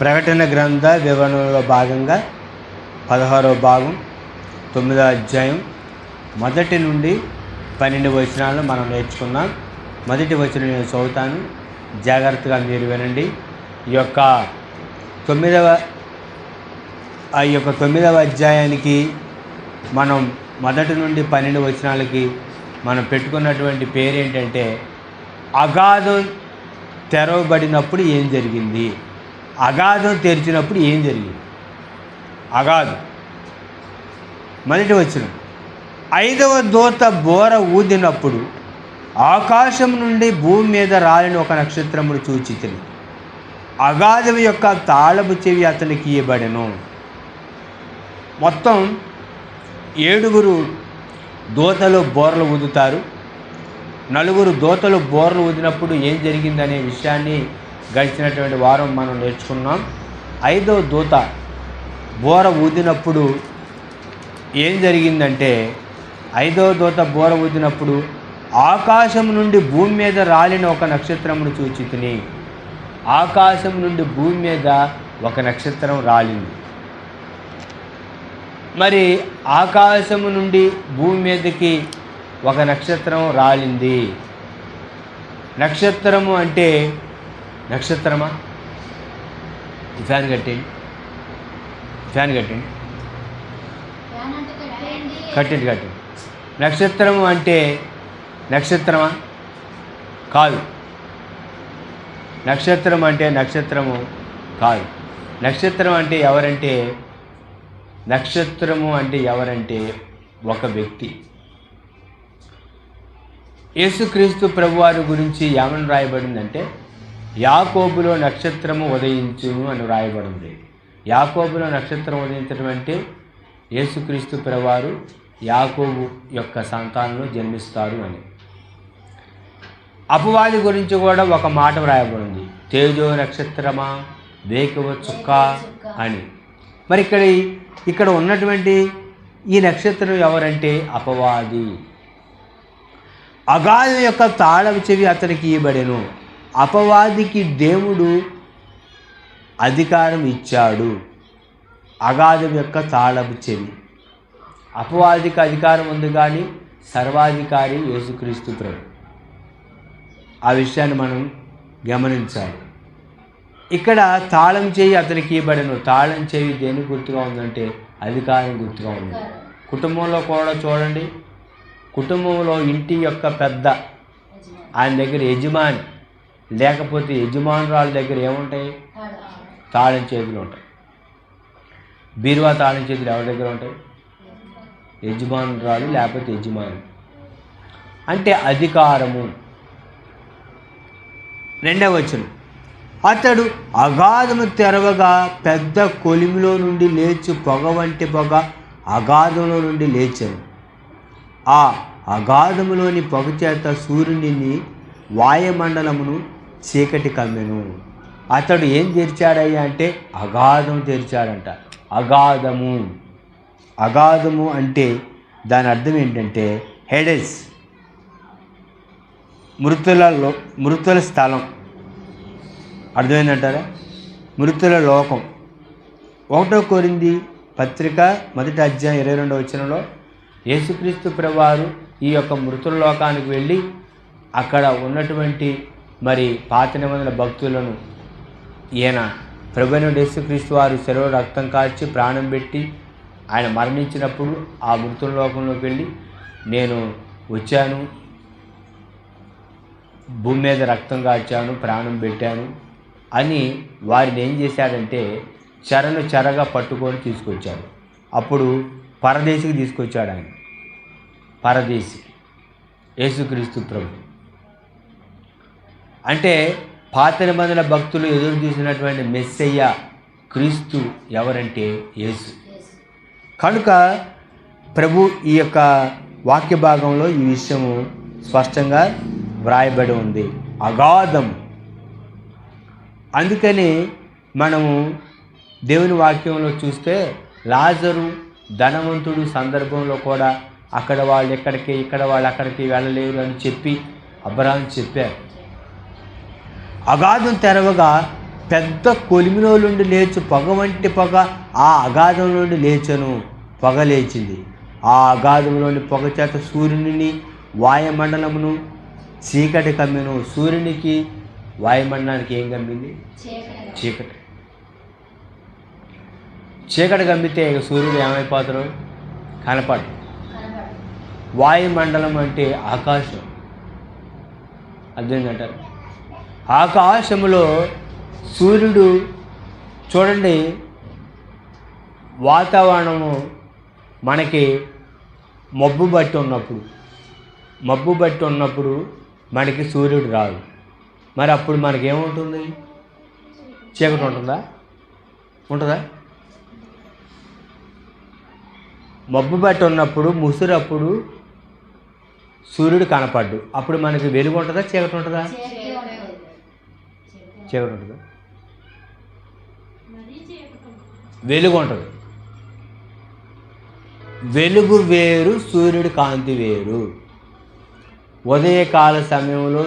ప్రకటన గ్రంథ వివరణలో భాగంగా 16వ భాగం 9వ అధ్యాయం 1 నుండి 12 వచనాలను మనం నేర్చుకున్నాం. మొదటి వచనం నేను చదువుతాను, జాగ్రత్తగా మీరు వినండి. ఈ యొక్క 9వ అధ్యాయానికి మనం 1 నుండి 12 వచనాలకి మనం పెట్టుకున్నటువంటి పేరు ఏంటంటే అగాధం తెరవబడినప్పుడు ఏం జరిగింది, అగాధం తెరిచినప్పుడు ఏం జరిగింది. అగాధం మొదటి వచనం, 5వ దూత బోర ఊదినప్పుడు ఆకాశం నుండి భూమి మీద రాలిన ఒక నక్షత్రమును చూచితిని. అగాధం యొక్క తాళపు చెవి అతనికి ఇవ్వబడెను. మొత్తం 7 దూతలు బోర్లు ఊదుతారు. 4 దూతలు బోర్లు ఊదినప్పుడు ఏం జరిగిందనే విషయాన్ని గడిచినటువంటి వారం మనం నేర్చుకున్నాం. 5వ దూత బోర ఊదినప్పుడు ఏం జరిగిందంటే, 5వ దూత బోర ఊదినప్పుడు ఆకాశం నుండి భూమి మీద రాలిన ఒక నక్షత్రమును చూచితిని. ఆకాశం నుండి భూమి మీద ఒక నక్షత్రం రాలింది. మరి ఆకాశము నుండి భూమి మీదకి ఒక నక్షత్రం రాలింది. నక్షత్రము అంటే నక్షత్రమా? ఫ్యాన్ కట్టండి, కట్టండి. నక్షత్రము అంటే నక్షత్రమా? కాదు. నక్షత్రం అంటే నక్షత్రము కాదు. నక్షత్రం అంటే ఎవరంటే, నక్షత్రము అంటే ఎవరంటే ఒక వ్యక్తి. యేసుక్రీస్తు ప్రభువారి గురించి ఏమని రాయబడిందంటే, యాకోబులో నక్షత్రము ఉదయించును అని రాయబడింది. యాకోబులో నక్షత్రం ఉదయించడం అంటే యేసుక్రీస్తు ప్రభువారు యాకోబు యొక్క సంతానంలో జన్మిస్తారు అని. అపవాది గురించి కూడా ఒక మాట రాయబడింది, తేజో నక్షత్రమా వేకువ చుక్క అని. మరి ఇక్కడ ఉన్నటువంటి ఈ నక్షత్రం ఎవరంటే అపవాది. అగాధం యొక్క తాళపు చెవి అతనికి ఇవ్వబడెను. అపవాదికి దేవుడు అధికారం ఇచ్చాడు. అగాధం యొక్క తాళపు చెవి. అపవాదికి అధికారం ఉంది, కానీ సర్వాధికారి యేసుక్రీస్తు ప్రభు. ఆ విషయాన్ని మనం గమనించాలి. ఇక్కడ తాళం చేయి అతనికి ఇవ్వబడెను. తాళం చేయి దేని గుర్తుగా ఉందంటే అధికారం గుర్తుగా ఉంది. కుటుంబంలో కూడా చూడండి, కుటుంబంలో ఇంటి యొక్క పెద్ద ఆయన దగ్గర యజమాని, లేకపోతే యజమానురాల దగ్గర ఏముంటాయి? తాళం చేతులు ఉంటాయి. బీరువా తాళం చేతులు ఎవరి దగ్గర ఉంటాయి? యజమానురాలు లేకపోతే యజమాని. అంటే అధికారము. 2వ వచనం, అతడు అగాధము తెరవగా పెద్ద కొలిమిలో నుండి లేచి పొగ వంటి పొగ అగాధంలో నుండి లేచాను. ఆ అగాధములోని పొగ చేత సూర్యుని వాయుమండలమును చీకటి కమ్మెను. అతడు ఏం తెరిచాడయ్యా అంటే అగాధం తెరిచాడంట. అగాధము అంటే దాని అర్థం ఏంటంటే హెడెస్, మృతుల స్థలం. అర్థమైందంటారా? మృతుల లోకం. 1 కొరింథీ పత్రిక 1వ అధ్యాయం 22వ వచనంలో యేసుక్రీస్తు ప్రభువారు ఈ యొక్క మృతుల లోకానికి వెళ్ళి అక్కడ ఉన్నటువంటి మరి పాత నిబంధన భక్తులను ఈయన ప్రభువైన యేసుక్రీస్తు వారు శిలువలో రక్తం కాల్చి ప్రాణం పెట్టి ఆయన మరణించినప్పుడు ఆ మృతుల లోకంలోకి వెళ్ళి నేను వచ్చాను, భూమి మీద రక్తం కాల్చాను, ప్రాణం పెట్టాను అని వారిని ఏం చేశాడంటే చెరగా పట్టుకొని తీసుకొచ్చాడు. అప్పుడు పరదేశికి తీసుకొచ్చాడు ఆయన. పరదేశి యేసుక్రీస్తు ప్రభు అంటే పాత నిబంధన భక్తులు ఎదురు చూసినటువంటి మెస్సయ్య క్రీస్తు ఎవరంటే యేసు. కనుక ప్రభు ఈ యొక్క వాక్య భాగంలో ఈ విషయము స్పష్టంగా వ్రాయబడి ఉంది, అగాధం. అందుకని మనము దేవుని వాక్యంలో చూస్తే లాజరు ధనవంతుడు సందర్భంలో కూడా అక్కడ వాళ్ళు ఎక్కడికి, ఇక్కడ వాళ్ళు అక్కడికి వెళ్ళలేరు అని చెప్పి అబ్రహాము చెప్పారు. అగాధం తెరవగా పెద్ద కొలిమిలో నుండి లేచు పొగ వంటి పొగ ఆ అగాధం నుండి లేచను. పొగ లేచింది. ఆ అగాధంలోని పొగ చేత సూర్యుని వాయుమండలమును చీకటి కమ్మెను. సూర్యునికి వాయుమండలానికి ఏం కమ్మింది? చీకటి. చీకటి కమ్మితే సూర్యుడు ఏమైపోతాడు? కనపడు. వాయుమండలం అంటే ఆకాశం. అర్థమైందంటారు? ఆకాశంలో సూర్యుడు చూడండి, వాతావరణము మనకి మబ్బు బట్టి ఉన్నప్పుడు మనకి సూర్యుడు రాదు. మరి అప్పుడు మనకేముంటుంది? చీకటి ఉంటుందా? మబ్బు బట్టి ఉన్నప్పుడు ముసురప్పుడు సూర్యుడు కనపడ్డు. అప్పుడు మనకి వెలుగు ఉంటుందా? చీకటి ఉంటుందా? చీకటి ఉంటుందా? వెలుగు ఉంటుంది. వెలుగు వేరు, సూర్యుడి కాంతి వేరు. ఉదయకాల సమయంలో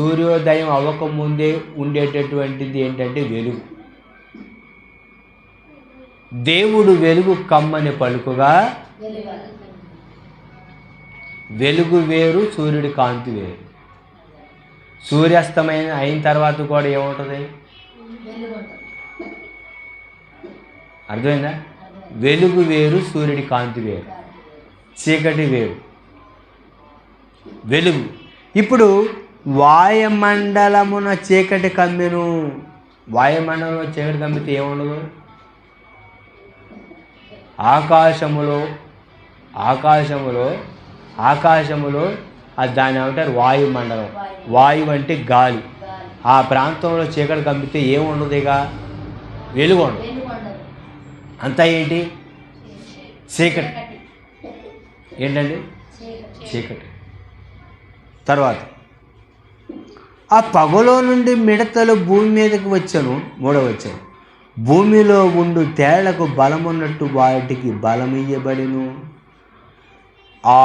సూర్యోదయం అవ్వకముందే ఉండేటటువంటిది ఏంటంటే వెలుగు. దేవుడు వెలుగు కమ్మని పలుకుగా, వెలుగు వేరు, సూర్యుడి కాంతి వేరు. సూర్యాస్తమయం అయిన తర్వాత కూడా ఏముంటుంది? అర్థమైందా? వెలుగు వేరు, సూర్యుడి కాంతి వేరు, చీకటి వేరు. వెలుగు. ఇప్పుడు వాయుమండలమున చీకటి కమ్మెను. వాయుమండలంలో చీకటి కమ్మితే ఏముండదు? ఆకాశములో అది దాని ఏమంటారు? వాయుమండలం. వాయువు అంటే గాలి. ఆ ప్రాంతంలో చీకటి కమ్మితే ఏముండదు? ఇక వెలుగు ఉండదు. అంతా ఏంటి? చీకటి. ఏంటండి? చీకటి. తర్వాత ఆ పొగలో నుండి మిడతలు భూమి మీదకి వచ్చాను. 3వ వచనం. భూమిలో ఉండు తేళ్లకు బలమున్నట్టు వాటికి బలమియ్యబడిను. ఆ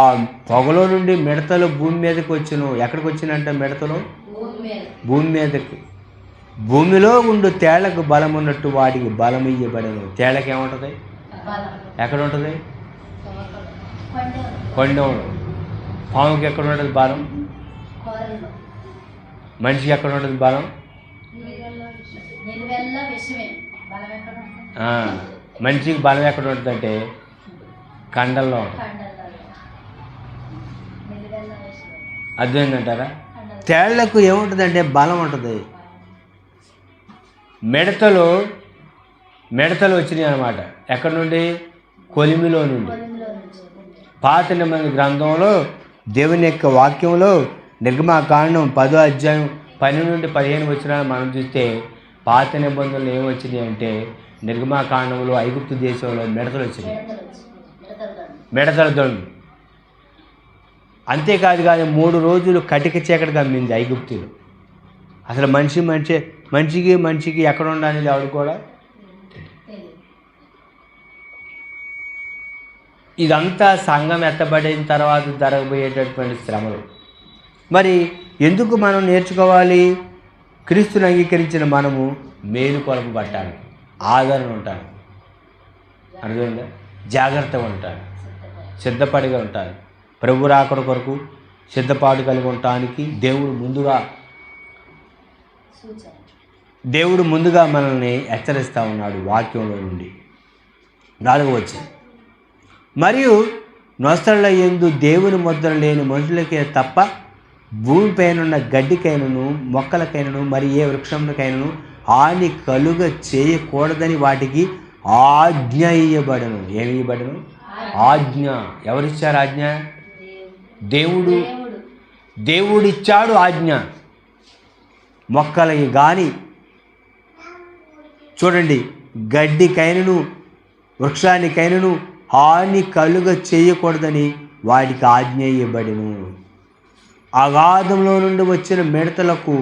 పొగలో నుండి మిడతలు భూమి మీదకి వచ్చును. ఎక్కడికి వచ్చినంటే మిడతలు? భూమి మీదకి. భూమిలో ఉండు తేళ్లకు బలమున్నట్టు వాటికి బలమియ్యబడిను. తేళ్లకి ఏముంటుంది? ఎక్కడ ఉంటుంది? కొండం. పాముకి ఎక్కడ ఉంటుంది బలం? మనిషికి ఎక్కడ ఉంటుంది బలం? మనిషికి బలం ఎక్కడ ఉంటుందంటే కండల్లో ఉంటుంది. అర్థమైందంటారా? తేళ్లకు ఏముంటుందంటే బలం ఉంటుంది. మిడతలు వచ్చినాయి అన్నమాట. ఎక్కడి నుండి? కొలిమిలో నుండి. పాత నిబంధన గ్రంథంలో దేవుని యొక్క వాక్యంలో నిర్గమాకాండం 10వ అధ్యాయం 12 నుండి 15 వచనాలు మనం చూస్తే పాత నిబంధనలు ఏమి వచ్చినాయి అంటే నిర్గమాకాండంలో ఐగుప్తు దేశంలో మిడతలు వచ్చినాయి. మిడతల దండు. అంతేకాదు కానీ 3 రోజులు కటిక చీకటి కమ్మింది ఐగుప్తులు. అసలు మనిషికి ఎక్కడ ఉండాలి ఆవిడ కూడా. ఇదంతా సంఘం ఎత్తబడిన తర్వాత జరగబోయేటటువంటి శ్రమలు. మరి ఎందుకు మనం నేర్చుకోవాలి? క్రీస్తుని అంగీకరించిన మనము మేలు కొరకు పట్టాలి, ఆదరణ ఉంటాను, అర్థమైందా? జాగ్రత్తగా ఉంటాను, సిద్ధపడిగా ఉంటాను. ప్రభు రాకడ కొరకు సిద్ధపాటు కలిగి ఉండటానికి దేవుడు ముందుగా మనల్ని హెచ్చరిస్తూ ఉన్నాడు వాక్యంలో నుండి. 4వ వచనం. మరియు నొసళ్ళ యందు దేవుని ముద్ర లేని మనుషులకే తప్ప భూమిపైనున్న గడ్డికైనను మొక్కలకైనను మరి ఏ వృక్షంకైనను హాని కలుగ చేయకూడదని వాటికి ఆజ్ఞ ఇయ్యబడను. ఏమి ఇవ్వబడను? ఆజ్ఞ. ఎవరిచ్చారు ఆజ్ఞ? దేవుడిచ్చాడు ఆజ్ఞ. మొక్కలకి కానీ చూడండి, గడ్డికైనను వృక్షానికైనను హాని కలుగ చేయకూడదని వాటికి ఆజ్ఞ ఇవ్వబడెను. అగాధంలో నుండి వచ్చిన మిడతలకు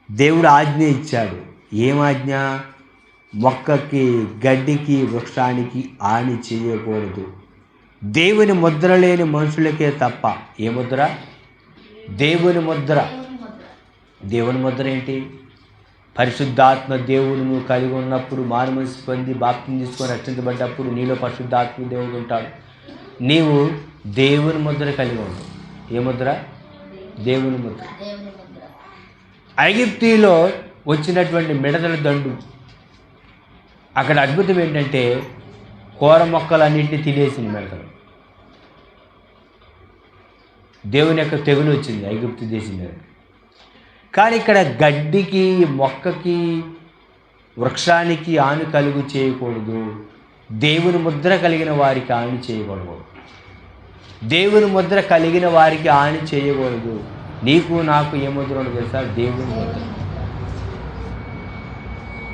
దేవుడు ఆజ్ఞ ఇచ్చాడు. ఏం ఆజ్ఞ? మొక్కకి, గడ్డికి, వృక్షానికి హాని చేయకూడదు. దేవుని ముద్ర లేని మనుషులకే తప్ప. ఏ ముద్ర? దేవుని ముద్ర. దేవుని ముద్ర ఏంటి? పరిశుద్ధాత్మ దేవుడు నువ్వు కలిగి ఉన్నప్పుడు, మారుమనసు పొంది బాప్తిసం తీసుకొని రక్షించబడ్డప్పుడు నీలో పరిశుద్ధాత్మ దేవుడు ఉంటాడు. నీవు దేవుని ముద్ర కలిగి ఉంటావు. ఏ ముద్ర? దేవుని ముద్ర. ఐగుప్తులో వచ్చినటువంటి మిడతల దండు, అక్కడ అద్భుతం ఏంటంటే కూర మొక్కలన్నింటినీ తినేసింది మిడతలు. దేవుని యొక్క తెగులు వచ్చింది ఐగుప్తు దేశం మీద. కానీ ఇక్కడ గడ్డికి, మొక్కకి, వృక్షానికి హాని కలుగు చేయకూడదు. దేవుని ముద్ర కలిగిన వారికి హాని చేయకూడదు. దేవుని ముద్ర కలిగిన వారికి హాని చేయకూడదు. నీకు నాకు ఏ ముద్ర ఉండదు తెలుసా? దేవుని ముద్ర.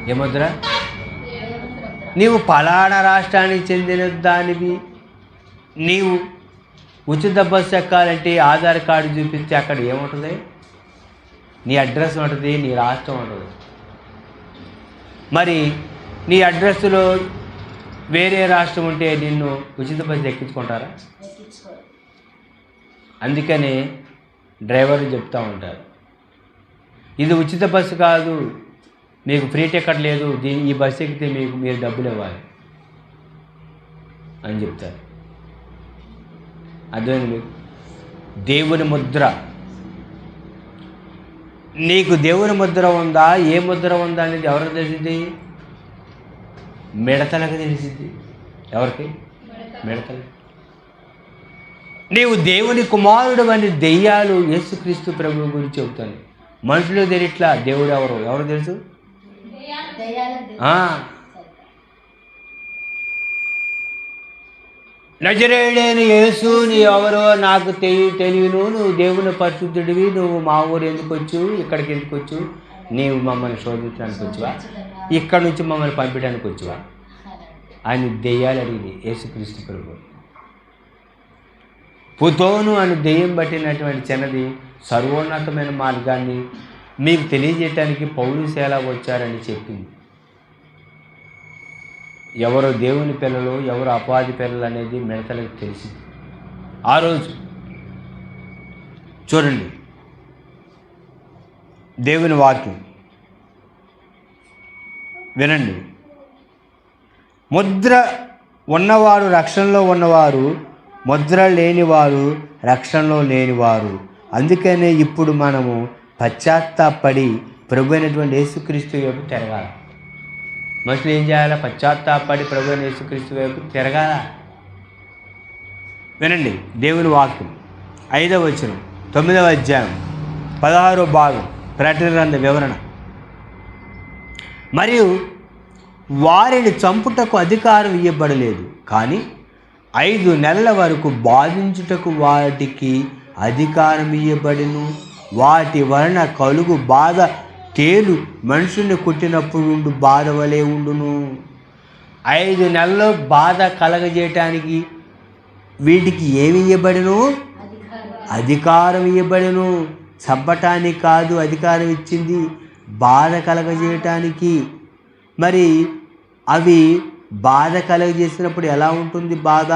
ఏ ముద్ర? నీవు పలానా రాష్ట్రానికి చెందిన దానివి, నీవు ఉచిత బస్సు ఎక్కాలంటే ఆధార్ కార్డు చూపిస్తే అక్కడ ఏముంటుంది? నీ అడ్రస్ ఉంటుంది, నీ రాష్ట్రం ఉంటుంది. మరి నీ అడ్రస్లో వేరే రాష్ట్రం ఉంటే నిన్ను ఉచిత బస్సు ఎక్కించుకుంటారా? అందుకని డ్రైవర్లు చెప్తూ ఉంటారు, ఇది ఉచిత బస్సు కాదు, మీకు ఫ్రీ టికెట్ లేదు, ఈ బస్సు ఎక్కితే మీరు డబ్బులు ఇవ్వాలి అని చెప్తారు. అర్థమైంది మీకు? దేవుని ముద్ర. నీకు దేవుని ముద్ర ఉందా, ఏ ముద్ర ఉందా అనేది ఎవరికి తెలిసింది? మిడతలకు తెలిసింది. ఎవరికి? మిడతలు. నీవు దేవుని కుమారుడు అని దెయ్యాలు యేసుక్రీస్తు ప్రభువు గురించి చెబుతాను. మనుషులు తెలియట్లా దేవుడు ఎవరు తెలుసు? నజరేయుడైన యేసు నీ ఎవరో నాకు తెలియను, నువ్వు దేవుని పరిశుద్ధుడివి, నువ్వు మా ఊరు ఎందుకు వచ్చు, ఇక్కడికి ఎందుకు వచ్చు, నీవు మమ్మల్ని శోధించడానికి వచ్చువా, ఇక్కడ నుంచి మమ్మల్ని పంపించడానికి వచ్చువా అని దెయ్యాలు అడిగింది యేసుక్రీస్తు ప్రభు. పుతోను అని దెయ్యం పట్టినటువంటి చిన్నది సర్వోన్నతమైన మార్గాన్ని మీకు తెలియజేయటానికి పౌలు సేల వచ్చారని చెప్పింది. ఎవరు దేవుని పిల్లలు, ఎవరు అపవాది పిల్లలు అనేది మిడతలకు తెలిసింది ఆ రోజు. చూడండి దేవుని వాక్యం వినండి. ముద్ర ఉన్నవారు రక్షణలో ఉన్నవారు, ముద్ర లేనివారు రక్షణలో లేనివారు. అందుకనే ఇప్పుడు మనము పశ్చాత్తాపడి ప్రభు అయినటువంటి యేసుక్రీస్తు వైపు తిరగాల. మనుషులు ఏం చేయాలా? పశ్చాత్తాపడి ప్రభు అయిన యేసుక్రీస్తు వైపు తిరగాల. వినండి దేవుని వాక్యం 5వ వచనం 9వ అధ్యాయం 16వ భాగం ప్రకటన గ్రంథ వివరణ. మరియు వారిని చంపుటకు అధికారం ఇవ్వబడలేదు, కానీ 5 నెలల వరకు బాధించుటకు వాటికి అధికారం ఇవ్వబడిను. వాటి వలన కలుగు బాధ తేలు మనుషుల్ని కుట్టినప్పుడు ఉండు బాధ వలె ఉండును. 5 నెలల్లో బాధ కలగజేయటానికి వీటికి ఏమి ఇవ్వబడిను? అధికారం ఇవ్వబడిను. చంపటానికి కాదు అధికారం ఇచ్చింది, బాధ కలగజేయటానికి. మరి అవి బాధ కలగజేసినప్పుడు ఎలా ఉంటుంది బాధ?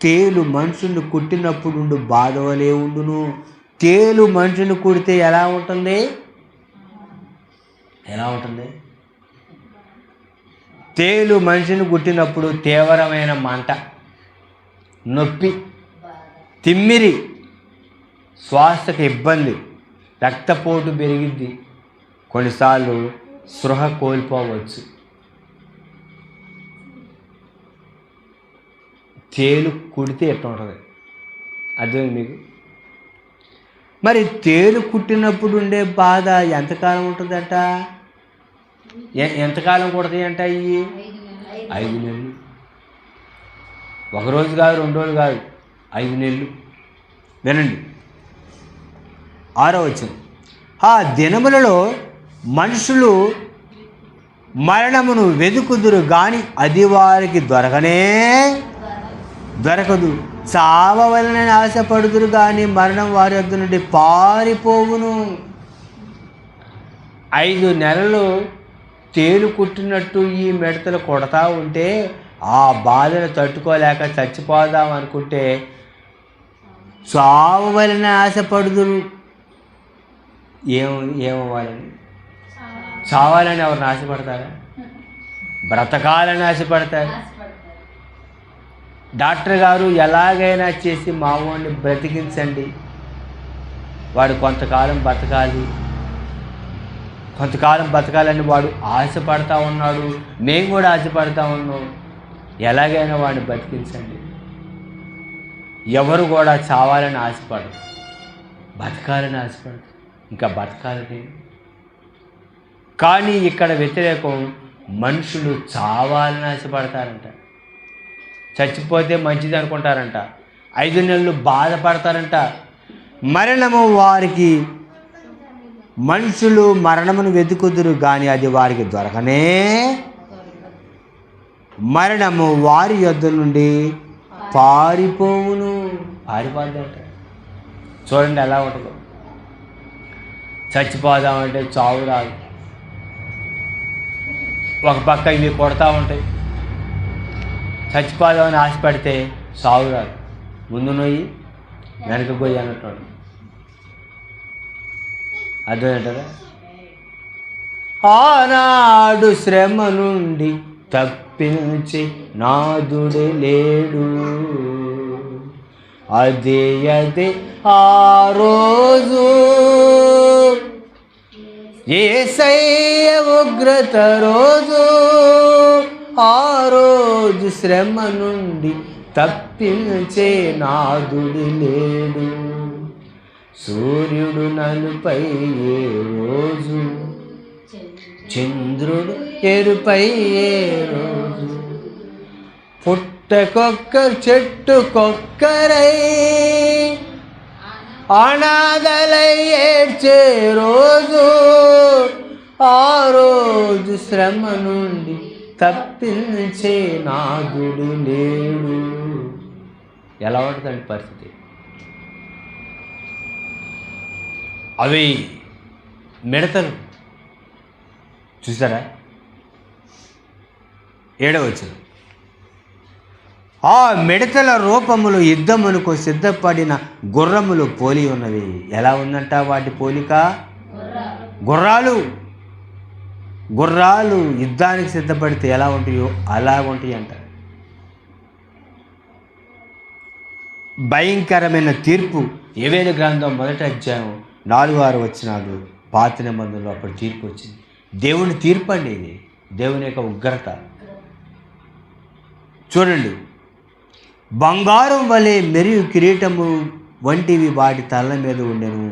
తేలు మనుషుల్ని కుట్టినప్పుడు ఉండు బాధ వలె ఉండును. తేలు మనుషుని కుడితే ఎలా ఉంటుంది? తేలు మనిషిని కుట్టినప్పుడు తీవ్రమైన మంట, నొప్పి, తిమ్మిరి, శ్వాసకు ఇబ్బంది, రక్తపోటు పెరిగిద్ది, కొన్నిసార్లు స్పృహ కోల్పోవచ్చు. తేలు కుడితే ఎట్లా ఉంటుంది అదే మీకు. మరి తేలు కుట్టినప్పుడు ఉండే బాధ ఎంతకాలం ఉంటుందంట? ఎంతకాలం కుడతాయంట? ఇవి 5 నెలలు. ఒకరోజు కాదు, 2 రోజులు కాదు, 5 నెలలు. వినండి 6వ వచనం. ఆ దినములలో మనుషులు మరణమును వెదుకుదురు గాని అది వారికి దొరకదు. చావవలనని ఆశపడుదురు కానీ మరణం వారి వద్ద నుండి పారిపోవును. 5 నెలలు తేలు కుట్టినట్టు ఈ మిడతలు కొడతా ఉంటే ఆ బాధను తట్టుకోలేక చచ్చిపోదాం అనుకుంటే చావవలనని ఆశపడుదురు. ఏమవ్వాలని? చావాలని ఎవరు ఆశపడతారా? బ్రతకాలని ఆశపడతారు. డాక్టర్ గారు ఎలాగైనా చేసి మామూలుని బ్రతికించండి, వాడు కొంతకాలం బతకాలని వాడు ఆశపడతా ఉన్నాడు, మేము కూడా ఆశపడతా ఉన్నాం. ఎలాగైనా వాడిని బతికించండి. ఎవరు కూడా చావాలని ఆశపడరు, బతకాలని ఆశపడరు. ఇంకా బతకాలని. కానీ ఇక్కడ వ్యతిరేకం, మనుషులు చావాలని ఆశపడతారంట. చచ్చిపోతే మంచిది అనుకుంటారంట. 5 నెలలు బాధపడతారంట. మరణము వారికి, మనుషులు మరణమును వెతుకుదురు కానీ అది వారికి దొరకనే. మరణము వారి యొద్ద నుండి పారిపోవును. పారిపోద్దంట. చూడండి ఎలా ఉంటుందో. చచ్చిపోదామంటే చావు రాదు. ఒక పక్క ఇవి కొడతా ఉంటాయి. చచ్చిపోదామని ఆశపడితే చావు రాదు. ముందు నొయ్యి వెనక గొయ్యి అన్నట్టు. అర్థమేంటారా? ఆనాడు శ్రమ నుండి తప్పించి నాదుడే లేడు. అదే ఆ రోజు యేసయ్య ఉగ్రత రోజు. ఆ రోజు శ్రమ నుండి తప్పించే నాదుడు లేడు. సూర్యుడు నలుపై ఏ రోజు, చంద్రుడు ఎరుపై ఏ రోజు. పుట్టకొక్క చెట్టుకొక్కరై అనాథలై ఏడ్చే రోజు. ఆ రోజు శ్రమ నుండి తప్పించే నాదుడు లేడు. ఎలా ఉంటుందండి పరిస్థితి? అవి మిడతలు చూసారా? 7వ వచనం. ఆ మిడతల రూపములు యుద్ధమునకు సిద్ధపడిన గుర్రములు పోలి ఉన్నవి. ఎలా ఉందంట వాటి పోలిక? గుర్రాలు యుద్ధానికి సిద్ధపడితే ఎలా ఉంటాయో అలా ఉంటాయి అంట. భయంకరమైన తీర్పు. యోవేలు గ్రంథం 1వ అధ్యాయం 4-6 వచనాలు. పాత నిబంధనలో అప్పుడు తీర్పు వచ్చింది. దేవుని తీర్పు అండి ఇది. దేవుని యొక్క ఉగ్రత చూడండి. బంగారం వలె మెరియు కిరీటము వంటివి వాటి తల మీద ఉండెను.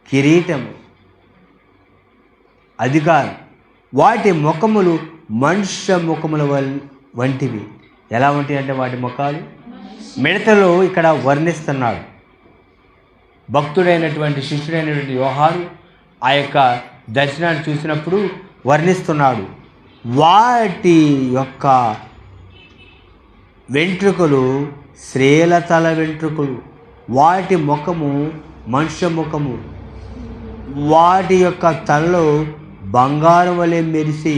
కిరీటము, అధికారం. వాటి ముఖములు మనుష్య ముఖముల వంటివి. ఎలా ఉంటాయి అంటే వాటి ముఖాలు? మిడతలు ఇక్కడ వర్ణిస్తున్నాడు. భక్తుడైనటువంటి శిష్యుడైనటువంటి యోహాను ఆ యొక్క దర్శనాన్ని చూసినప్పుడు వర్ణిస్తున్నాడు. వాటి యొక్క వెంట్రుకలు స్త్రీల తల వెంట్రుకలు, వాటి ముఖము మనుష్య ముఖము, వాటి యొక్క తలలో బంగారం వలె మెరిసి.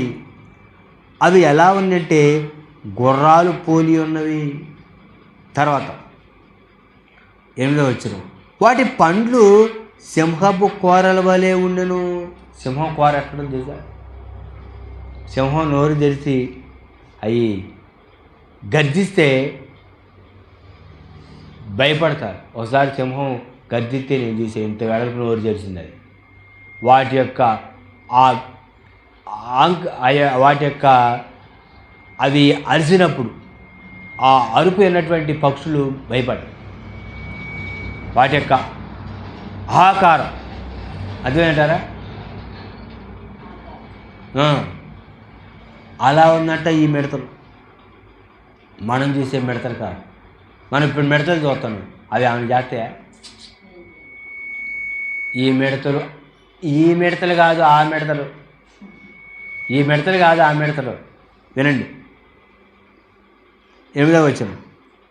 అవి ఎలా ఉన్నట్టే గుర్రాలు పోలి ఉన్నవి. తర్వాత 8వ వచనం. వాటి పండ్లు సింహపు కోరల వలె ఉండెను. సింహం కోర ఎక్కడ తెలుసా? సింహం నోరు తెరిచి అవి గర్జిస్తే భయపడతారు. ఒకసారి సింహం గర్జిస్తే నేను చూసే ఇంత వెడల్పు నోరు తెరిచింది. అది వాటి యొక్క అవి అరిచినప్పుడు ఆ అరుపు అయినటువంటి పక్షులు భయపడ్డాయి. వాటి యొక్క ఆకారం అర్థమేంటారా? అలా ఉందంట ఈ మిడతలు. మనం చూసే మిడతలు కాదు. మనం ఇప్పుడు మిడతలు చూస్తాను, అవి ఆమె చేస్తే. ఈ మిడతలు కాదు ఆ మిడతలు. ఈ మిడతలు కాదు ఆ మిడతలు. వినండి 8వ వచనం.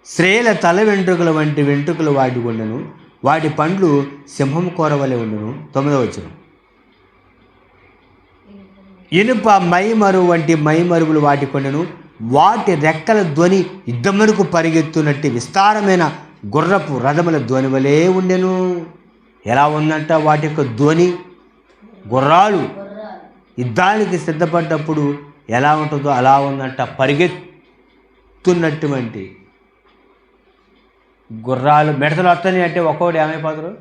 స్త్రీల తల వెంట్రుకల వంటి వెంట్రుకలు వాటి ఉండెను. వాటి పండ్లు సింహం కూర వలె ఉండెను. 9వ వచనం. ఇనుప మైమరు వంటి మైమరువులు వాటి కొండెను. వాటి రెక్కల ధ్వని యుద్ధమునకు పరిగెత్తునట్టి విస్తారమైన గుర్రపు రథముల ధ్వని వలె ఉండెను. ఎలా ఉందంట వాటి యొక్క ధ్వని? గుర్రాలు యుద్ధానికి సిద్ధపడ్డప్పుడు ఎలా ఉంటుందో అలా ఉందంట. పరిగెత్తున్నటువంటి గుర్రాలు మిడతలు వస్తాయి అంటే ఒక్కొక్కటి ఏమైపోతారు,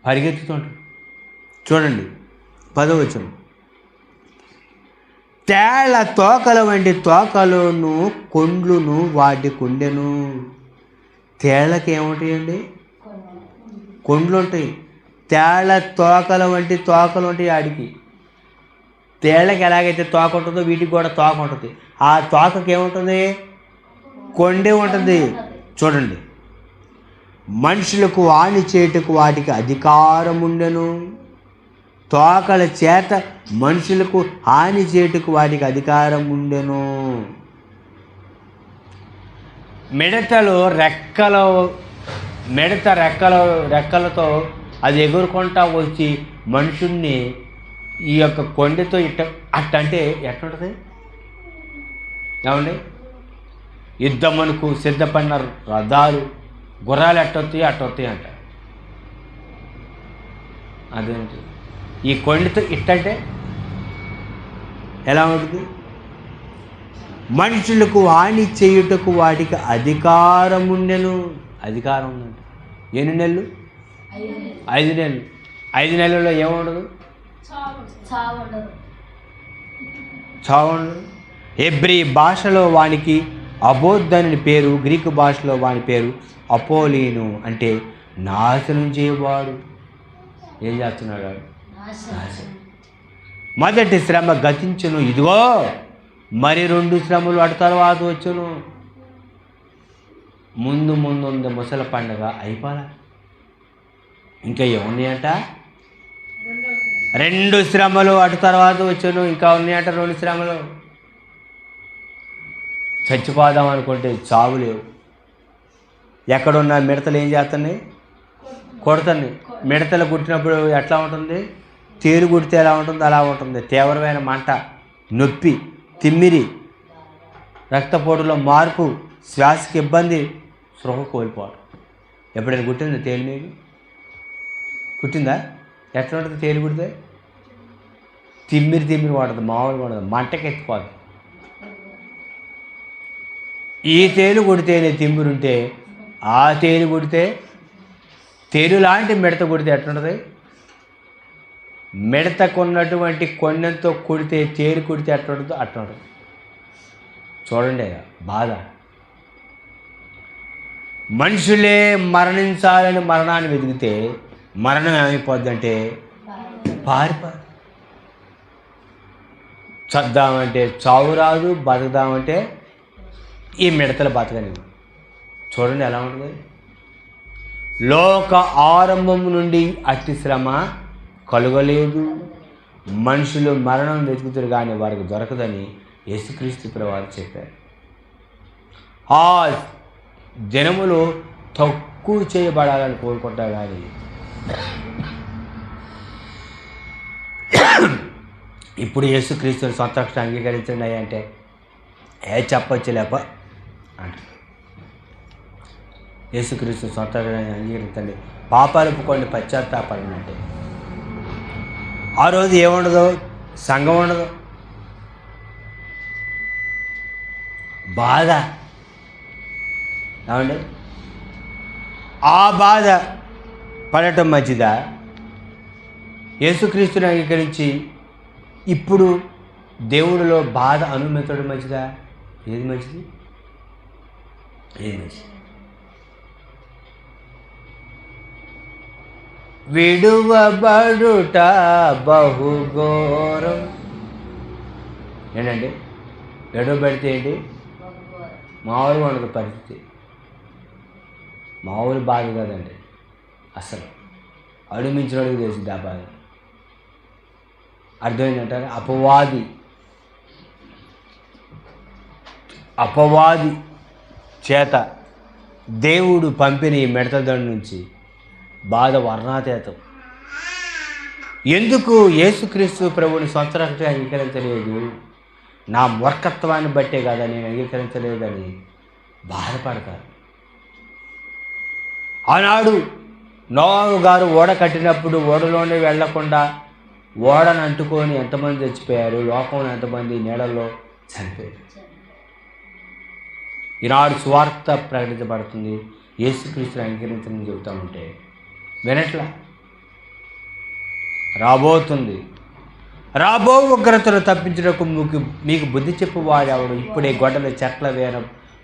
పరిగెత్తుతుంటారు. చూడండి 10వ వచనం. తేళ్ల తోకల వంటి తోకలను కొండ్లును వాటి కొండెను. తేళ్లకి ఏముంటాయండి? కొండ్లు ఉంటాయి. తేళ్ల తోకల వంటి తోకలు ఉంటాయి. ఆడికి తేళ్లకి ఎలాగైతే తోక ఉంటుందో వీటికి కూడా తోక ఉంటుంది. ఆ తోకకి ఏముంటుంది? కొండే ఉంటుంది. చూడండి, మనుషులకు హాని చేయుటకు వాటికి అధికారం ఉండెను. తోకల చేత మనుషులకు హాని చేయుటకు వాటికి అధికారం ఉండెను. మిడతలు రెక్కలతో అది ఎగురుకుంటా వచ్చి మనుషుణ్ణి ఈ యొక్క కొండతో అట్టంటే ఎట్లుంటుంది ఏమండి? యుద్ధమునకు సిద్ధపడిన రథాలు గుర్రాలు అట్టొస్తాయి అంట. అదేంటి ఈ కొండతో ఇట్టంటే ఎలా ఉంటుంది? మనుషులకు హాని చేయుటకు వాటికి అధికారం ఉండెను. అధికారం ఉందంట. ఎన్ని నెలలు? 5 నెలలు. 5 నెలల్లో ఏముండదు? చావు ఉండదు. హెబ్రీ భాషలో వానికి అబోద్దని పేరు, గ్రీకు భాషలో వాని పేరు అపోలీను, అంటే నాశనం చేయవాడు. ఏం చేస్తున్నాడు? మొదటి శ్రమ గతించును, ఇదిగో మరి 2 శ్రమలు అటు తర్వాత వచ్చును. ముందు ఉంది ముసలి పండగ అయిపోలే, ఇంకా ఏమున్నాయంట? 2 శ్రమలు అటు తర్వాత వచ్చును. ఇంకా ఉన్నాయంట 2 శ్రమలు. చచ్చిపోదాం అనుకుంటే చావు లేవు. ఎక్కడున్న మిడతలు ఏం చేస్తున్నాయి? కొడుతున్నాయి. మిడతలు కుట్టినప్పుడు ఎట్లా ఉంటుంది? తేలు కుడితే ఎలా ఉంటుందో అలా ఉంటుంది. తీవ్రమైన మంట, నొప్పి, తిమ్మిరి, రక్తపోటులో మార్పు, శ్వాసకి ఇబ్బంది, స్పృహ కోల్పోవడం. ఎప్పుడైనా కుట్టిందా తేలు? మీకు కుట్టిందా? ఎట్లా ఉంటుంది తేలు కుడితే? తిమ్మిరి పడుతుంది, మామూలుగా ఉండదు, మంటకి ఎత్తిపోతుంది. ఈ తేలు కుడితేనే తిమ్మిరుంటే ఆ తేలు కుడితే, తేలు లాంటి మిడత కుడితే ఎట్లుంటుంది? మిడతకున్నటువంటి కొండంతో కుడితే తేలు కుడితే ఎట్లుంటుందో అట్లుంటుంది. చూడండి బాధ. మనుషులే మరణించాలని మరణాన్ని వెతికితే మరణం ఏమైపోద్దంటే పారిపోదు. చద్దామంటే చావు రాదు, బతుకుదామంటే ఈ మిడతల బతకని. చూడండి ఎలా ఉంటుంది. లోక ఆరంభం నుండి అట్టి శ్రమ కలుగలేదు. మనుషులు మరణం వెతుకుతారు కానీ వారికి దొరకదని యేసుక్రీస్తు ప్రభువారు చెప్పారు. ఆ దినములు తక్కువ చేయబడాలని కోరుకుంటా కానీ ఇప్పుడు యేసుక్రీస్తుని సొంత రక్షణ అంగీకరించండి అంటే చెప్పొచ్చు లేప అంట. యేసుక్రీస్తు సొంత అంగీకరించండి, పాపాలు ఒప్పుకోండి, పశ్చాత్తాపడండి అంటే ఆ రోజు ఏముండదు? సంఘం ఉండదు, బాధ. ఏమండి? ఆ బాధ పడటం మంచిదా? యేసుక్రీస్తుని అంగీకరించి ఇప్పుడు దేవుడిలో బాధ అనుమతించడం మంచిదా? ఏది మంచిది? ఏది మంచిది? విడువబడుట బహుఘోరం. ఏంటండి విడువబడితే ఏంటి? మామూలుగా ఉండదు పరిస్థితి, మామూలు బాధ కాదండి. అసలు అడుమించినోడికి తెలిసింది ఆ బాధ. అర్థమైందంటారు? అపవాది చేత దేవుడు పంపిన ఈ మిడతదండు నుంచి బాధ వర్ణాతీతం. ఎందుకు యేసుక్రీస్తు ప్రభువుని సొంత రక్షణ అంగీకరించలేదు? నా మూర్ఖత్వాన్ని బట్టే కదా నేను అంగీకరించలేదని బాధపడతారు. ఆనాడు నోవాహు గారు ఓడ కట్టినప్పుడు ఓడలోనే వెళ్లకుండా ఓడను అంటుకొని ఎంతమంది చచ్చిపోయారు, లోకంలో ఎంతమంది నీడల్లో చనిపోయారు. ఈనాడు సువార్త ప్రకటించబడుతుంది, యేసుక్రీస్తుని అంగీకరించని చెబుతూ ఉంటే వినట్లా. రాబోతుంది, రాబో ఉగ్రతను తప్పించుటకు మీకు బుద్ధి చెప్పువాడు ఎవడు? ఇప్పుడే గొడ్డల చెట్ల వేర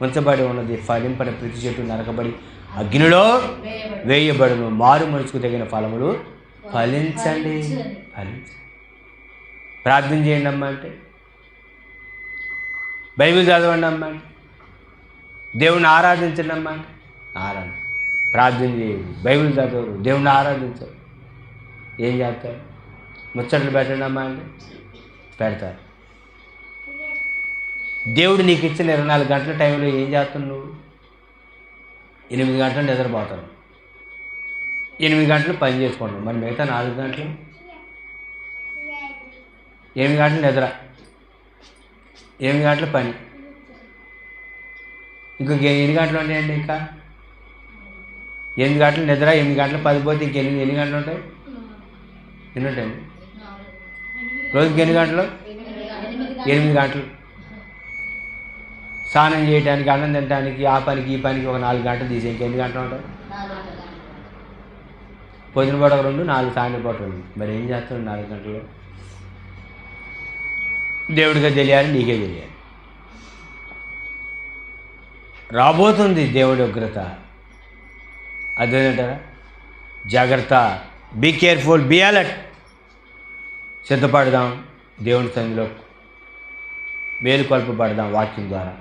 ఉంచబడి ఉన్నది, ఫలింపని ప్రతి చెట్టు నరకబడి అగ్నిలో వేయబడును. మారు మనసుకు తగిన ఫలములు ఫలించండి. ప్రార్థన చేయండి అమ్మా అంటే, బైబిల్ చదవండి అమ్మా అంటే, దేవుణ్ణి ఆరాధించండి అమ్మా అంటే ఆరాధన. ప్రార్థన చేయండి, బైబిల్ చదవరు, దేవుణ్ణి ఆరాధించరు. ఏం చేస్తారు? ముచ్చట్లు పెట్టండి అమ్మా అంటే పెడతారు. దేవుడు నీకు ఇచ్చిన 24 గంటల టైంలో ఏం చేస్తున్నావు నువ్వు? 8 గంటలు నిద్రపోతావు, 8 గంటలు పని చేసుకుంటావు. మరి మిగతా 4 గంటలు, 8 గంటలు నిద్ర, 8 గంటల పని, ఇంకొక 8 గంటలు ఉంటాయండి. ఇంకా 8 గంటలు నిద్ర, 8 గంటలు పని పోతే ఎన్ని గంటలు ఉంటాయి? ఎన్ని ఉంటాయండి? రోజుకి ఎన్ని గంటలు? 8 గంటలు. స్నానం చేయడానికి, అన్నం తినడానికి, ఆ పనికి ఈ పనికి ఒక 4 గంటలు తీసి ఇంకెన్ని గంటలు ఉంటాయి? పొద్దున పూట 2, 4 సాయంత్రం పూట 2. మరి ఏం చేస్తాడు 4 గంటలు? దేవుడిగా తెలియాలి, నీకే తెలియాలి. రాబోతుంది దేవుడి ఉగ్రత. అదేంటారా? జాగ్రత్త, బీ కేర్ఫుల్, బీ అలర్ట్. సిద్ధపడదాం, దేవుని సన్నిధిలో మేలుకొల్పబడదాం వాక్యం ద్వారా.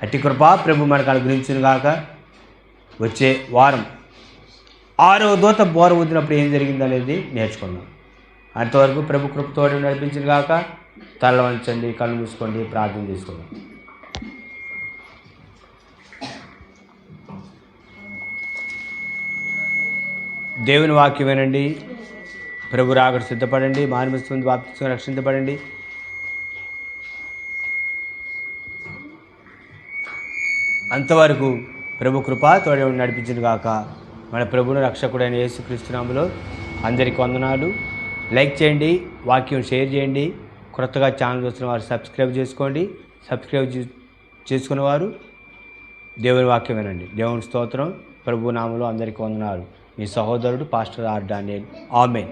అట్టి కృప ప్రభు మనకు అనుగ్రహించును గాక. వచ్చే వారం 6వ దూత బోర ఊదినప్పుడు ఏం జరిగిందనేది నేర్చుకుందాం. అంతవరకు ప్రభు కృపతోడు నడిపించును గాక. తల వంచండి, కళ్ళు మూసుకోండి, ప్రార్థన చేసుకుందాం. దేవుని వాక్యం వినండి, ప్రభు రాకడ సిద్ధపడండి, మానవస్తుంది బాప్తిస్మం రక్షించబడండి. అంతవరకు ప్రభు కృప తోడే నడిపించును గాక. మన ప్రభువును రక్షకుడైన యేసుక్రీస్తు నామములో అందరికీ వందనాలు. లైక్ చేయండి, వాక్యం షేర్ చేయండి. కొత్తగా ఛానల్ చూస్తున్న వారు సబ్స్క్రైబ్ చేసుకోండి. సబ్స్క్రైబ్ చేసుకున్నవారు దేవుని వాక్యం వినండి. దేవుని స్తోత్రం. ప్రభు నామములో అందరికీ వందనాలు. మీ సహోదరుడు పాస్టర్ ఆర్ డానియల్. ఆమేన్.